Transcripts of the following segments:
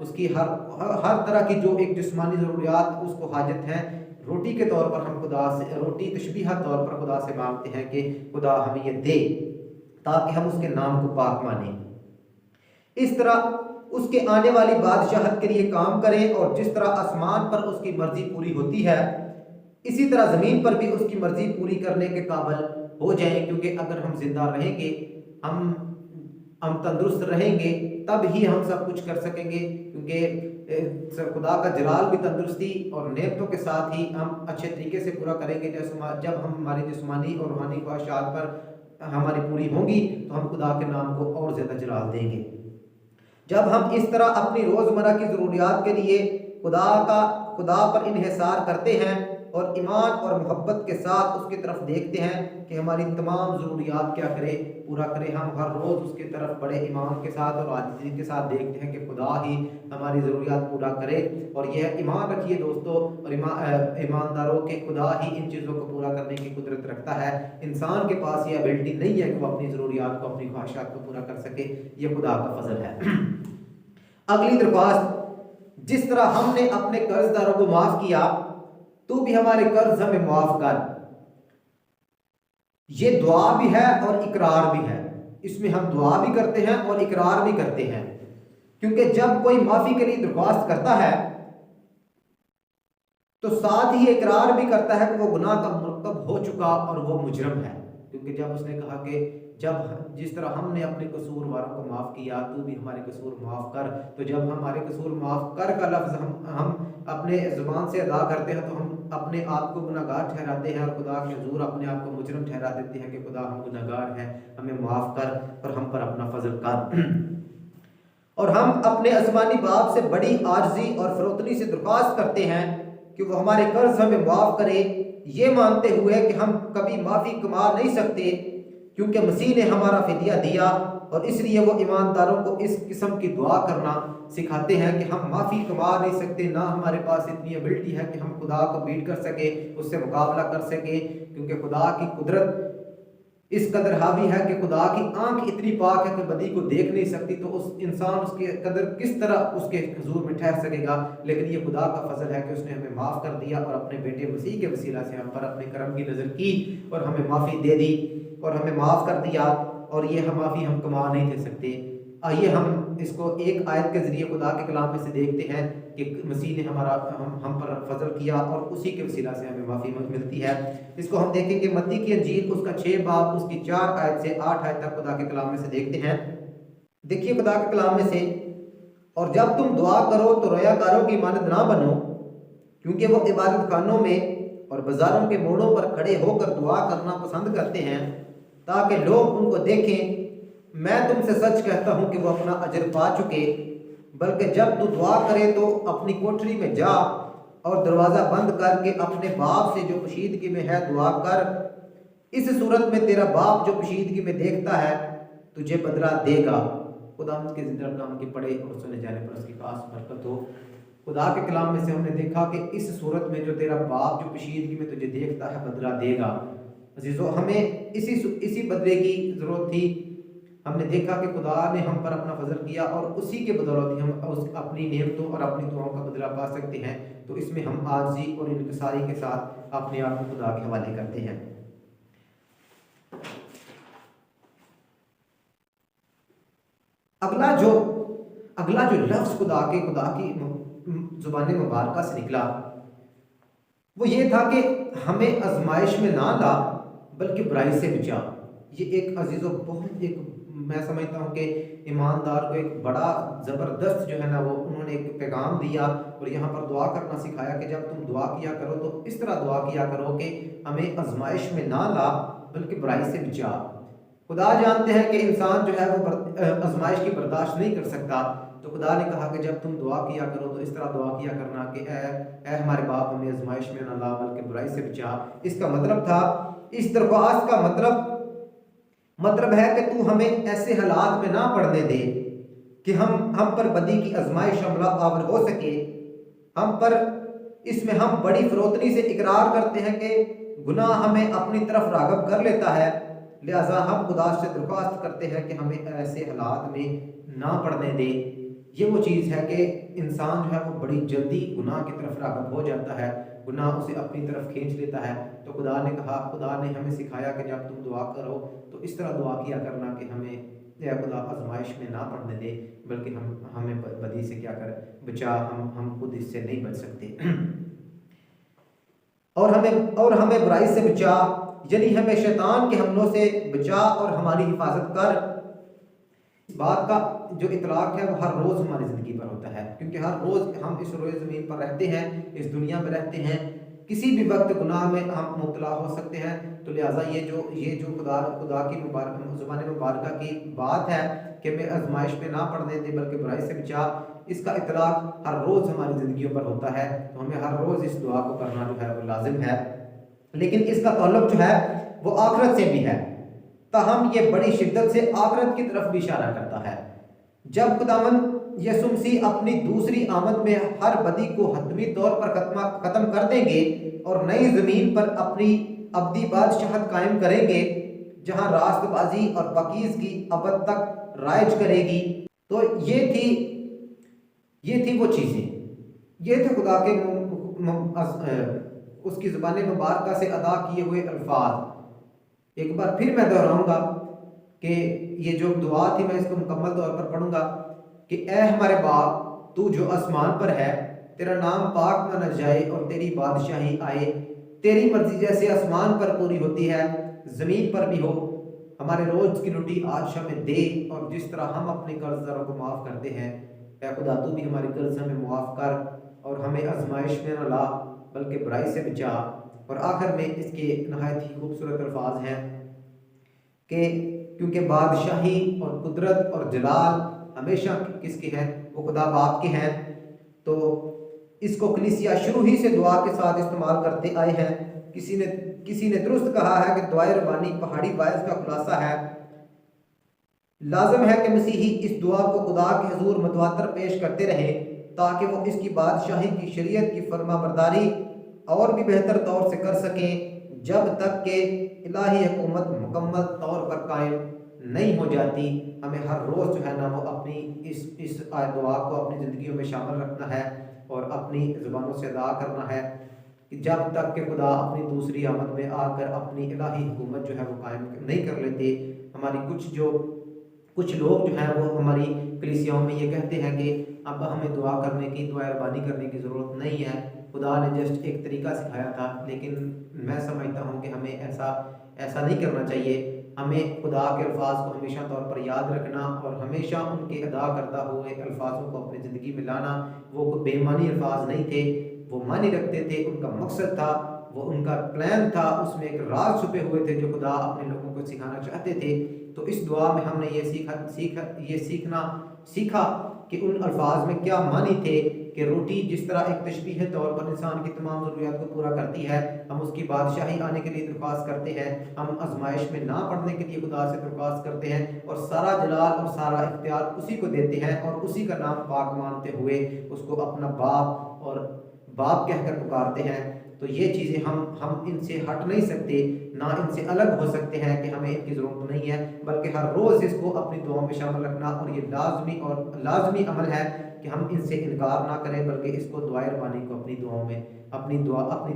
اس کی ہر طرح کی جو ایک جسمانی ضروریات اس کو حاجت ہیں، روٹی کے طور پر ہم خدا سے، روٹی تشبیہہ طور پر خدا سے مانگتے ہیں کہ خدا ہمیں یہ دے تاکہ ہم اس کے نام کو پاک مانیں۔ اس طرح اس کے آنے والی بادشاہت کے لیے کام کریں، اور جس طرح آسمان پر اس کی مرضی پوری ہوتی ہے اسی طرح زمین پر بھی اس کی مرضی پوری کرنے کے قابل ہو جائیں، کیونکہ اگر ہم زندہ رہیں گے، ہم تندرست رہیں گے، تب ہی ہم سب کچھ کر سکیں گے، کیونکہ خدا کا جلال بھی تندرستی اور نعمتوں کے ساتھ ہی ہم اچھے طریقے سے پورا کریں گے۔ جب ہم ہماری جسمانی اور روحانی خواہشات پر ہماری پوری ہوں گی تو ہم خدا کے نام کو اور زیادہ جلال دیں گے۔ جب ہم اس طرح اپنی روزمرہ کی ضروریات کے لیے خدا پر انحصار کرتے ہیں اور ایمان اور محبت کے ساتھ اس کی طرف دیکھتے ہیں کہ ہماری تمام ضروریات کیا کرے، پورا کرے، ہم ہر روز اس کی طرف بڑے ایمان کے ساتھ اور عاجزی کے ساتھ دیکھتے ہیں کہ خدا ہی ہماری ضروریات پورا کرے۔ اور یہ ایمان رکھیے دوستو اور ایمانداروں کے خدا ہی ان چیزوں کو پورا کرنے کی قدرت رکھتا ہے۔ انسان کے پاس یہ ایبلٹی نہیں ہے کہ وہ اپنی ضروریات کو، اپنی خواہشات کو پورا کر سکے، یہ خدا کا فضل ہے۔ اگلی درخواست، جس طرح ہم نے اپنے قرض داروں کو معاف کیا تو بھی ہمارے قرض ہمیں معاف کر۔ یہ دعا بھی ہے اور اقرار بھی ہے، اس میں ہم دعا بھی کرتے ہیں اور اقرار بھی کرتے ہیں، کیونکہ جب کوئی معافی کے لیے درخواست کرتا ہے تو ساتھ ہی اقرار بھی کرتا ہے کہ وہ گناہ کا مرتکب ہو چکا اور وہ مجرم ہے، کیونکہ جب اس نے کہا کہ جس طرح ہم نے اپنے قصور واروں کو معاف کیا تو بھی ہمارے قصور معاف کر، تو جب ہمارے قصور معاف کر کا لفظ ہم اپنے زبان سے ادا کرتے ہیں تو ہم اپنے آپ کو گناہگار ٹھہراتے ہیں اور خدا کے حضور اپنے آپ کو مجرم ٹھہرا دیتے ہیں کہ خدا ہم گناہگار ہیں، ہمیں معاف کر اور ہم پر اپنا فضل کر۔ اور ہم اپنے آسمانی باپ سے بڑی عاجزی اور فروتنی سے درخواست کرتے ہیں کہ وہ ہمارے قرض ہمیں معاف کرے، یہ مانتے ہوئے کہ ہم کبھی معافی کما نہیں سکتے، کیونکہ مسیح نے ہمارا فدیہ دیا، اور اس لیے وہ ایمانداروں کو اس قسم کی دعا کرنا سکھاتے ہیں کہ ہم معافی کما نہیں سکتے، نہ ہمارے پاس اتنی ایبلٹی ہے کہ ہم خدا کو بیٹ کر سکے، اس سے مقابلہ کر سکے، کیونکہ خدا کی قدرت اس قدر حاوی ہے کہ خدا کی آنکھ اتنی پاک ہے کہ بدی کو دیکھ نہیں سکتی، تو اس انسان اس کے قدر کس طرح اس کے حضور میں ٹھہر سکے گا۔ لیکن یہ خدا کا فضل ہے کہ اس نے ہمیں معاف کر دیا اور اپنے بیٹے مسیح کے وسیلہ سے ہم پر اپنے کرم کی نظر کی اور ہمیں معافی دے دی اور ہمیں معاف کر دیا، اور یہ معافی ہم کما نہیں دے سکتے۔ آئیے ہم اس کو ایک آیت کے ذریعے خدا کے کلام میں سے دیکھتے ہیں کہ مسیح نے ہم پر فضل کیا اور اسی کے وسیلہ سے ہمیں معافی ملتی ہے۔ اس کو ہم دیکھیں کہ متی کی انجیل اس کا 6 باب اس کی 4 آیت سے 8 آیت تک خدا کے کلام میں سے دیکھتے ہیں۔ دیکھیے خدا کے کلام میں سے، اور جب تم دعا کرو تو ریا کاروں کی مانند نہ بنو، کیونکہ وہ عبادت خانوں میں اور بازاروں کے موڑوں پر کھڑے ہو کر دعا کرنا پسند کرتے ہیں تاکہ لوگ ان کو دیکھیں۔ میں تم سے سچ کہتا ہوں کہ وہ اپنا اجر پا چکے۔ بلکہ جب تو دعا کرے تو اپنی کوٹری میں جا اور دروازہ بند کر کے اپنے باپ سے جو پوشیدگی میں ہے دعا کر، اس صورت میں تیرا باپ جو پوشیدگی میں دیکھتا ہے تجھے بدلہ دے گا۔ خدا کے زندہ کلام کی پڑھے اور سنے جانے پر اس کی خاص برکت ہو۔ خدا کے کلام میں سے ہم نے دیکھا کہ اس صورت میں جو تیرا باپ جو پوشیدگی میں تجھے دیکھتا ہے بدلہ دے گا۔ عزیزو، ہمیں اسی بدلے کی ضرورت تھی۔ ہم نے دیکھا کہ خدا نے ہم پر اپنا فضل کیا اور اسی کے بدولت ہم اپنی نعمتوں اور اپنی دعاؤں کا بدلہ پا سکتے ہیں، تو اس میں ہم عاجزی اور انکساری کے ساتھ اپنے آپ کو خدا کے حوالے کرتے ہیں۔ اگلا جو لفظ خدا کی زبان مبارکہ سے نکلا وہ یہ تھا کہ ہمیں آزمائش میں نہ لا بلکہ برائی سے بچا۔ یہ ایک عزیزو بہت میں سمجھتا ہوں کہ ایماندار کو ایک بڑا زبردست جو ہے نا وہ انہوں نے ایک پیغام دیا اور یہاں پر دعا کرنا سکھایا کہ جب تم دعا کیا کرو تو اس طرح دعا کیا کرو کہ ہمیں آزمائش میں نہ لا بلکہ برائی سے بچا۔ خدا جانتے ہیں کہ انسان جو ہے وہ آزمائش کی برداشت نہیں کر سکتا، تو خدا نے کہا کہ جب تم دعا کیا کرو تو اس طرح دعا کیا کرنا کہ اے ہمارے باپ ہمیں آزمائش میں نہ لا بلکہ برائی سے بچا۔ اس کا مطلب تھا، اس درخواست کا مطلب ہے کہ تو ہمیں ایسے حالات میں نہ پڑنے دے کہ ہم پر بدی کی آزمائش حملہ آور ہو سکے۔ اس میں ہم بڑی فروتنی سے اقرار کرتے ہیں کہ گناہ ہمیں اپنی طرف راغب کر لیتا ہے، لہذا ہم خدا سے درخواست کرتے ہیں کہ ہمیں ایسے حالات میں نہ پڑنے دے۔ یہ وہ چیز ہے کہ انسان جو ہے وہ بڑی جلدی گناہ کی طرف راغب ہو جاتا ہے، گناہ اسے اپنی طرف کھینچ لیتا ہے۔ تو خدا نے کہا، خدا نے ہمیں سکھایا کہ جب تم دعا کرو تو اس طرح دعا کیا کرنا کہ ہمیں اے خدا آزمائش میں نہ پڑنے دے، بلکہ ہمیں بدی سے کیا کر بچا، ہم خود اس سے نہیں بچ سکتے اور ہمیں برائی سے بچا، یعنی ہمیں شیطان کے حملوں سے بچا اور ہماری حفاظت کر۔ اس بات کا جو اطلاق ہے وہ ہر روز ہماری زندگی پر ہوتا ہے، کیونکہ ہر روز ہم اس روئے زمین پر رہتے ہیں، اس دنیا میں رہتے ہیں، کسی بھی وقت گناہ میں ہم مبتلا ہو سکتے ہیں۔ تو لہٰذا یہ جو خدا کی زبان مبارکہ کی بات ہے کہ میں آزمائش میں نہ پڑنے دے بلکہ برائی سے بچا، اس کا اطلاق ہر روز ہماری زندگیوں پر ہوتا ہے۔ تو ہمیں ہر روز اس دعا کو کرنا جو ہے وہ لازم ہے، لیکن اس کا تعلق جو ہے وہ آخرت سے بھی ہے، تاہم یہ بڑی شدت سے آخرت کی طرف بھی اشارہ کرتا ہے۔ جب خداوند یسوع مسیح اپنی دوسری آمد میں ہر بدی کو حتمی طور پر ختم کر دیں گے اور نئی زمین پر اپنی ابدی بادشاہت قائم کریں گے، جہاں راست بازی اور پاکیزگی ابد تک رائج کرے گی، تو یہ تھی وہ چیزیں، یہ تھے خدا کے اس کی زبان مبارکہ سے ادا کیے ہوئے الفاظ۔ ایک بار پھر میں دہراؤں گا کہ یہ جو دعا تھی میں اس کو مکمل طور پر پڑھوں گا کہ اے ہمارے باپ تو جو آسمان پر ہے، تیرا نام پاک مانا جائے اور تیری بادشاہی آئے، تیری مرضی جیسے آسمان پر پوری ہوتی ہے زمین پر بھی ہو۔ ہمارے روز کی روٹی آج ہمیں دے، اور جس طرح ہم اپنے قرض داروں کو معاف کرتے ہیں، اے خدا تو بھی ہماری قرض ہمیں معاف کر، اور ہمیں آزمائش میں نہ لا بلکہ برائی سے بچا۔ اور آخر میں اس کے نہایت ہی خوبصورت الفاظ ہیں کہ کیونکہ بادشاہی اور قدرت اور جلال ہمیشہ کس کے ہیں؟ وہ خدا باپ کے ہیں۔ تو اس کو کلیسیا شروع ہی سے دعا کے ساتھ استعمال کرتے آئے ہیں۔ کسی نے درست کہا ہے کہ دعائے ربانی پہاڑی باعث کا خلاصہ ہے۔ لازم ہے کہ مسیحی اس دعا کو خدا کے حضور متواتر پیش کرتے رہیں تاکہ وہ اس کی بادشاہی کی شریعت کی فرما برداری اور بھی بہتر طور سے کر سکیں، جب تک کہ الہی حکومت مکمل طور پر قائم نہیں ہو جاتی۔ ہمیں ہر روز جو ہے نا وہ اپنی اس دعا کو اپنی زندگیوں میں شامل رکھنا ہے اور اپنی زبانوں سے ادا کرنا ہے کہ جب تک کہ خدا اپنی دوسری آمد میں آ کر اپنی الہی حکومت جو ہے وہ قائم نہیں کر لیتے۔ ہماری کچھ لوگ جو ہیں وہ ہماری کلیسیاؤں میں یہ کہتے ہیں کہ اب ہمیں دعا کرنے کی، دعا ربانی کرنے کی ضرورت نہیں ہے، خدا نے جسٹ ایک طریقہ سکھایا تھا۔ لیکن میں سمجھتا ہوں کہ ہمیں ایسا نہیں کرنا چاہیے۔ ہمیں خدا کے الفاظ کو ہمیشہ طور پر یاد رکھنا اور ہمیشہ ان کے ادا کرتا ہوئے الفاظوں کو اپنی زندگی میں لانا۔ وہ کوئی بے معنی الفاظ نہیں تھے، وہ معنی رکھتے تھے، ان کا مقصد تھا، وہ ان کا پلان تھا، اس میں ایک راز چھپے ہوئے تھے جو خدا اپنے لوگوں کو سکھانا چاہتے تھے۔ تو اس دعا میں ہم نے یہ سیکھا کہ ان الفاظ میں کیا معنی تھے کہ روٹی جس طرح ایک تشبیہ طور پر انسان کی تمام ضروریات کو پورا کرتی ہے، ہم اس کی بادشاہی آنے کے لیے درخواست کرتے ہیں، ہم آزمائش میں نہ پڑنے کے لیے خدا سے درخواست کرتے ہیں، اور سارا جلال اور سارا اختیار اسی کو دیتے ہیں، اور اسی کا نام پاک مانتے ہوئے اس کو اپنا باپ کہہ کر پکارتے ہیں۔ تو یہ چیزیں ہم ان سے ہٹ نہیں سکتے، نہ ان سے الگ ہو سکتے ہیں کہ ہمیں ان کی ضرورت نہیں ہے، بلکہ ہر روز اس کو اپنی دعاؤں میں شامل رکھنا، اور یہ لازمی عمل ہے کہ ہم ان سے انکار نہ کریں، بلکہ اس کو دعائے ربانی کو اپنی دعاؤں میں اپنی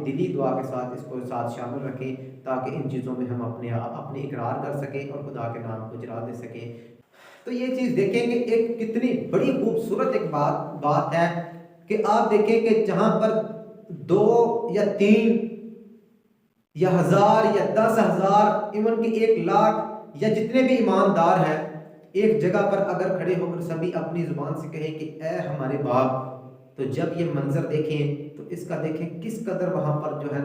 دلی دعا کے ساتھ اس کو ساتھ شامل رکھیں، تاکہ ان چیزوں میں ہم اپنی اقرار کر سکیں اور خدا کے نام کو جلا دے سکیں۔ تو یہ چیز دیکھیں کہ ایک کتنی بڑی خوبصورت ایک بات ہے کہ آپ دیکھیں کہ جہاں پر 2 یا 3 یا 1000 یا 10,000 ایون کہ 1,00,000 یا جتنے بھی ایماندار ہیں ایک جگہ پر اگر کھڑے ہو کر سبھی اپنی زبان سے کہیں کہ اے ہمارے باپ، تو جب یہ منظر دیکھیں تو اس کا دیکھیں کس قدر وہاں پر جو ہے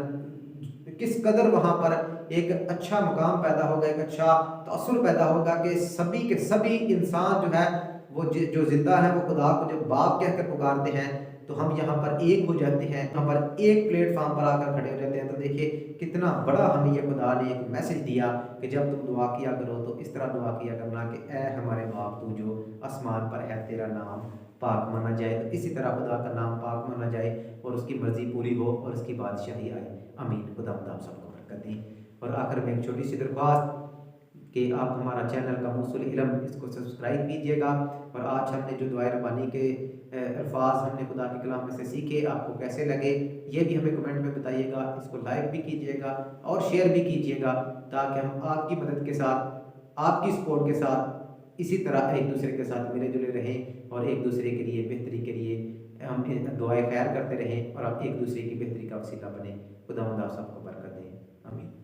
کس قدر وہاں پر ایک اچھا مقام پیدا ہوگا، ایک اچھا تاثر پیدا ہوگا کہ سبھی کے سبھی انسان جو ہے وہ جو زندہ ہے وہ خدا کو جب باپ کہہ کر پکارتے ہیں تو ہم یہاں پر ایک ہو جاتے ہیں، یہاں پر ایک پلیٹ فارم پر آ کر کھڑے ہو جاتے ہیں۔ تو دیکھیے کتنا بڑا ہمیں یہ خدا نے ایک میسج دیا کہ جب تم دعا کیا کرو تو اس طرح دعا کیا کرنا کہ اے ہمارے باپ تو جو آسمان پر ہے، تیرا نام پاک مانا جائے۔ تو اسی طرح خدا کا نام پاک مانا جائے اور اس کی مرضی پوری ہو اور اس کی بادشاہی آئے۔ آمین۔ خدا آپ سب کو برکت دیں۔ اور آخر میں ایک چھوٹی سی درخواست کہ آپ ہمارا چینل قاموس العلم اس کو سبسکرائب کیجیے گا، اور آج ہم نے جو دعائے ربانی کے الفاظ ہم نے خدا کے کلام میں سے سیکھے آپ کو کیسے لگے یہ بھی ہمیں کمنٹ میں بتائیے گا، اس کو لائک بھی کیجیے گا اور شیئر بھی کیجیے گا، تاکہ ہم آپ کی مدد کے ساتھ آپ کی سپورٹ کے ساتھ اسی طرح ایک دوسرے کے ساتھ ملے جلے رہیں اور ایک دوسرے کے لیے بہتری کے لیے ہم دعائیں خیر کرتے رہیں اور آپ ایک دوسرے کی بہتری کا وسیلہ بنیں۔ خدا آپ سب کو برکت دے، آمین۔